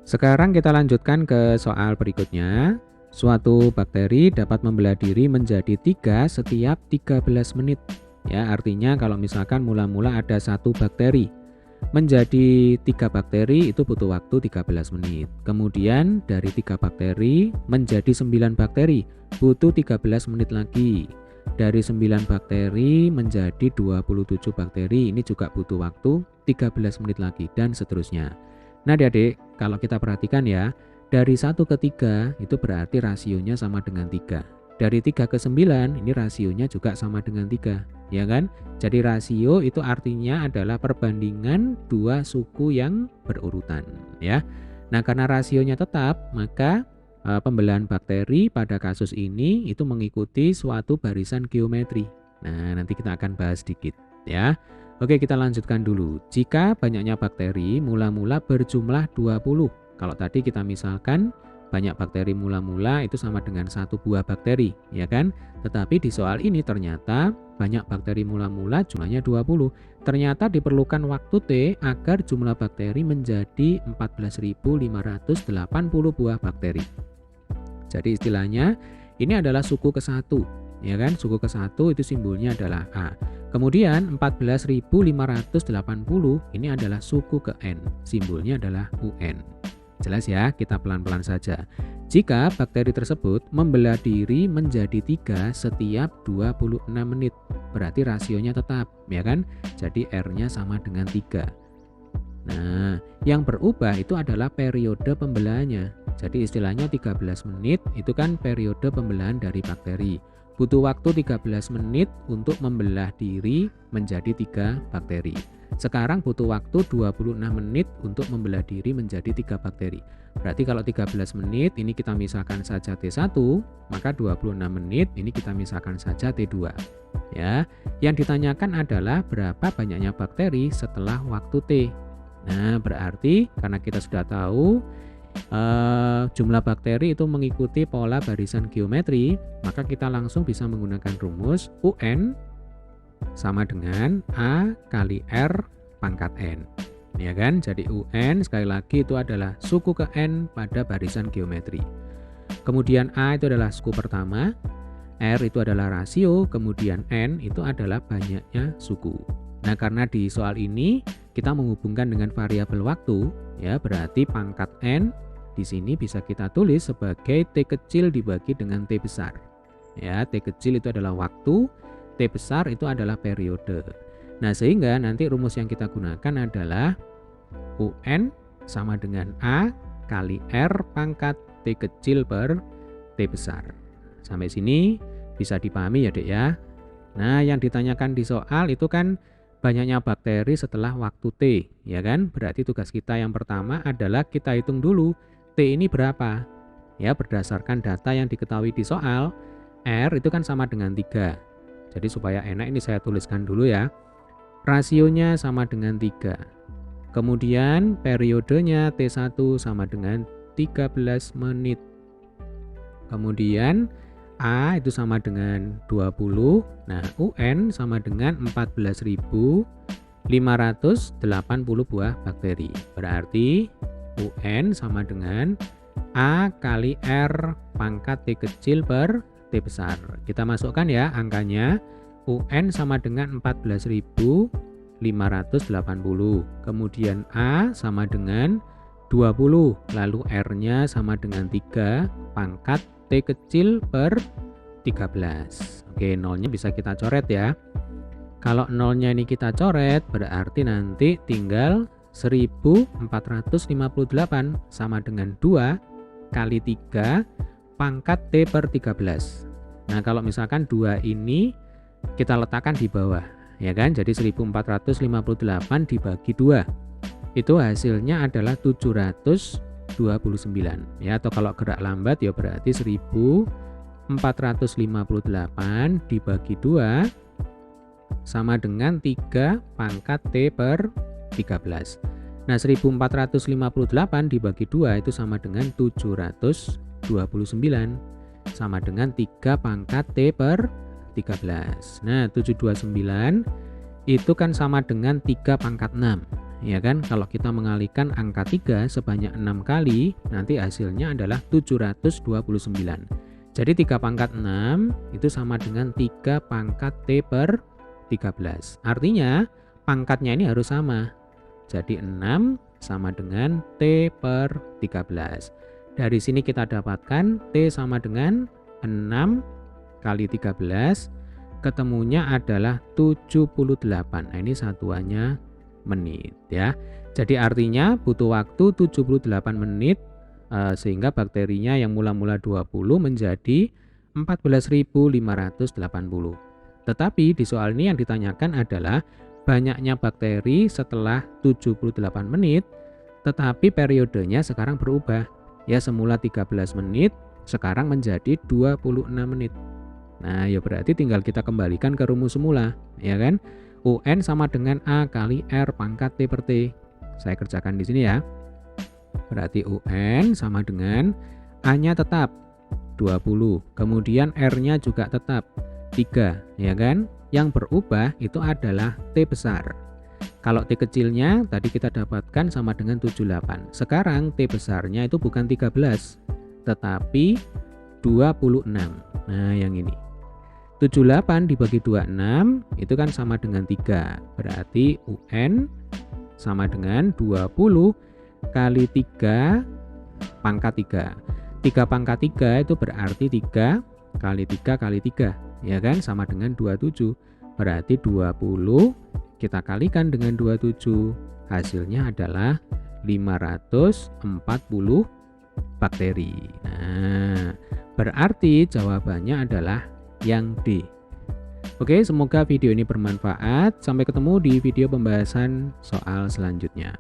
Sekarang kita lanjutkan ke soal berikutnya. Suatu bakteri dapat membelah diri menjadi 3 setiap 13 menit. Ya, artinya kalau misalkan mula-mula ada satu bakteri, menjadi 3 bakteri itu butuh waktu 13 menit. Kemudian dari 3 bakteri menjadi 9 bakteri, butuh 13 menit lagi. Dari 9 bakteri menjadi 27 bakteri, ini juga butuh waktu 13 menit lagi, dan seterusnya. Nah adik-adik, kalau kita perhatikan ya, dari 1 ke 3 itu berarti rasionya sama dengan 3. Dari 3 ke 9 ini rasionya juga sama dengan 3, ya kan? Jadi rasio itu artinya adalah perbandingan dua suku yang berurutan, ya. Nah, karena rasionya tetap, maka pembelahan bakteri pada kasus ini itu mengikuti suatu barisan geometri. Nah, nanti kita akan bahas sedikit, ya. Oke, kita lanjutkan dulu. Jika banyaknya bakteri mula-mula berjumlah 20. Kalau tadi kita misalkan banyak bakteri mula-mula itu sama dengan satu buah bakteri, ya kan? Tetapi di soal ini ternyata banyak bakteri mula-mula jumlahnya 20. Ternyata diperlukan waktu T agar jumlah bakteri menjadi 14.580 buah bakteri. Jadi istilahnya ini adalah suku ke-1, ya kan? Suku ke-1 itu simbolnya adalah A. Kemudian 14.580 ini adalah suku ke N, simbolnya adalah UN. Jelas ya, kita pelan-pelan saja. Jika bakteri tersebut membelah diri menjadi 3 setiap 26 menit, berarti rasionya tetap, ya kan? Jadi R-nya sama dengan 3. Nah, yang berubah itu adalah periode pembelahannya. Jadi istilahnya 13 menit itu kan periode pembelahan dari bakteri. Butuh waktu 13 menit untuk membelah diri menjadi 3 bakteri. Sekarang butuh waktu 26 menit untuk membelah diri menjadi 3 bakteri. Berarti kalau 13 menit ini kita misalkan saja T1, maka 26 menit ini kita misalkan saja T2. Ya, yang ditanyakan adalah berapa banyaknya bakteri setelah waktu T. Nah, berarti karena kita sudah tahu jumlah bakteri itu mengikuti pola barisan geometri, maka kita langsung bisa menggunakan rumus UN sama dengan A kali R pangkat N, ya kan? Jadi UN sekali lagi itu adalah suku ke N pada barisan geometri. Kemudian A itu adalah suku pertama, R itu adalah rasio, kemudian N itu adalah banyaknya suku. Nah, karena di soal ini kita menghubungkan dengan variabel waktu, ya, berarti pangkat N di sini bisa kita tulis sebagai T kecil dibagi dengan T besar. Ya, T kecil itu adalah waktu, T besar itu adalah periode. Nah, sehingga nanti rumus yang kita gunakan adalah UN sama dengan A kali R pangkat T kecil per T besar. Sampai sini bisa dipahami ya, Dek ya. Nah, yang ditanyakan di soal itu kan banyaknya bakteri setelah waktu T, ya kan? Berarti tugas kita yang pertama adalah kita hitung dulu T ini berapa. Ya, berdasarkan data yang diketahui di soal, R itu kan sama dengan 3. Jadi supaya enak ini saya tuliskan dulu ya. Rasionya sama dengan 3. Kemudian periodenya T1 sama dengan 13 menit. Kemudian A itu sama dengan 20. Nah, UN sama dengan 14.580 buah bakteri. Berarti UN sama dengan A kali R pangkat T kecil per T besar. Kita masukkan ya angkanya. UN sama dengan 14.580. Kemudian A sama dengan 20. Lalu R-nya sama dengan 3 pangkat T kecil per 13. Oke, nolnya bisa kita coret ya. Kalau nolnya ini kita coret, berarti nanti tinggal 1458 sama dengan 2 kali 3 pangkat T per 13. Nah, kalau misalkan 2 ini kita letakkan di bawah, ya kan? Jadi 1458 dibagi 2. Itu hasilnya adalah 729, ya, atau kalau gerak lambat ya berarti 1458 dibagi 2 sama dengan 3 pangkat T per 13. Nah, 1458 dibagi 2 itu sama dengan 729 sama dengan 3 pangkat T per 13. Nah, 729 itu kan sama dengan 3 pangkat 6, ya kan? Kalau kita mengalikan angka 3 sebanyak 6 kali, nanti hasilnya adalah 729. Jadi 3 pangkat 6 itu sama dengan 3 pangkat T per 13. Artinya pangkatnya ini harus sama. Jadi 6 sama dengan T per 13. Dari sini kita dapatkan T sama dengan 6 kali 13, ketemunya adalah 78. Nah, ini satuannya menit ya. Jadi artinya butuh waktu 78 menit sehingga bakterinya yang mula-mula 20 menjadi 14.580. Tetapi di soal ini yang ditanyakan adalah banyaknya bakteri setelah 78 menit, tetapi periodenya sekarang berubah. Ya, semula 13 menit, sekarang menjadi 26 menit. Nah, ya berarti tinggal kita kembalikan ke rumus semula, ya kan? UN sama dengan A kali R pangkat T per T. Saya kerjakan di sini ya. Berarti UN sama dengan A-nya tetap 20, kemudian R-nya juga tetap 3, ya kan? Yang berubah itu adalah T besar. Kalau T kecilnya tadi kita dapatkan sama dengan 78. Sekarang T besarnya itu bukan 13, tetapi 26. Nah, yang ini. 78 dibagi 26 itu kan sama dengan 3. Berarti UN sama dengan 20 kali 3 pangkat 3. 3 pangkat 3 itu berarti 3 kali 3 kali 3. Ya kan? Sama dengan 27. Berarti 20 kita kalikan dengan 27. Hasilnya adalah 540 bakteri. Nah, berarti jawabannya adalah yang D. Oke, semoga video ini bermanfaat. Sampai ketemu di video pembahasan soal selanjutnya.